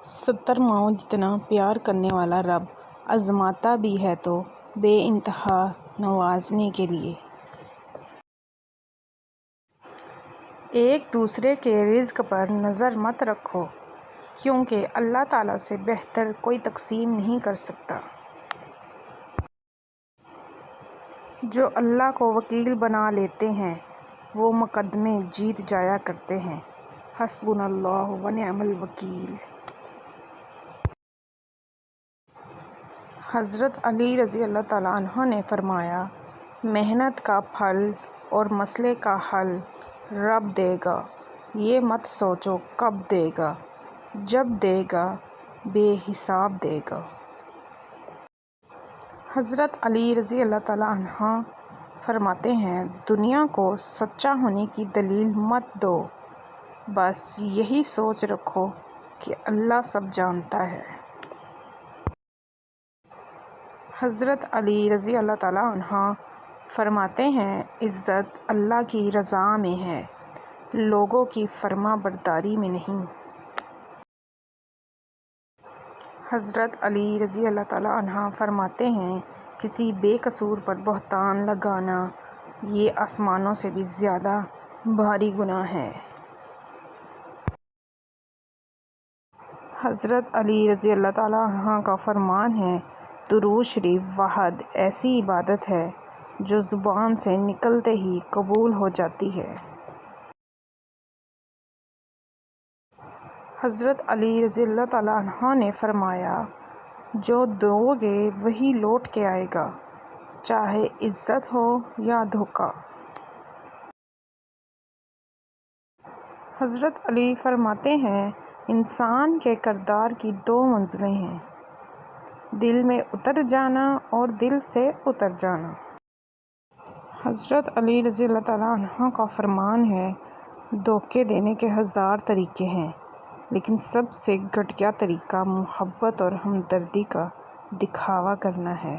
70 ماؤں جتنا پیار کرنے والا رب آزماتا بھی ہے تو بے انتہا نوازنے کے لیے۔ ایک دوسرے کے رزق پر نظر مت رکھو کیونکہ اللہ تعالیٰ سے بہتر کوئی تقسیم نہیں کر سکتا۔ جو اللہ کو وکیل بنا لیتے ہیں وہ مقدمے جیت جایا کرتے ہیں۔ حسبنا اللہ ونعم الوکیل۔ حضرت علی رضی اللہ تعالیٰ عنہ نے فرمایا، محنت کا پھل اور مسئلے کا حل رب دے گا، یہ مت سوچو کب دے گا، جب دے گا بے حساب دے گا۔ حضرت علی رضی اللہ تعالیٰ عنہ فرماتے ہیں، دنیا کو سچا ہونے کی دلیل مت دو، بس یہی سوچ رکھو کہ اللہ سب جانتا ہے۔ حضرت علی رضی اللہ تعالیٰ عنہ فرماتے ہیں، عزت اللہ کی رضا میں ہے، لوگوں کی فرما برداری میں نہیں۔ حضرت علی رضی اللہ تعالیٰ عنہ فرماتے ہیں، کسی بے قصور پر بہتان لگانا یہ آسمانوں سے بھی زیادہ بھاری گناہ ہے۔ حضرت علی رضی اللہ تعالیٰ عنہ کا فرمان ہے، درود شریف واحد ایسی عبادت ہے جو زبان سے نکلتے ہی قبول ہو جاتی ہے۔ حضرت علی رضی اللہ تعالیٰ عنہ نے فرمایا، جو دو گے وہی لوٹ کے آئے گا، چاہے عزت ہو یا دھوکہ۔ حضرت علی فرماتے ہیں، انسان کے کردار کی 2 منزلیں ہیں، دل میں اتر جانا اور دل سے اتر جانا۔ حضرت علی رضی اللہ تعالیٰ عنہ کا فرمان ہے، دھوکے دینے کے 1000 طریقے ہیں لیکن سب سے گھٹیا طریقہ محبت اور ہمدردی کا دکھاوا کرنا ہے۔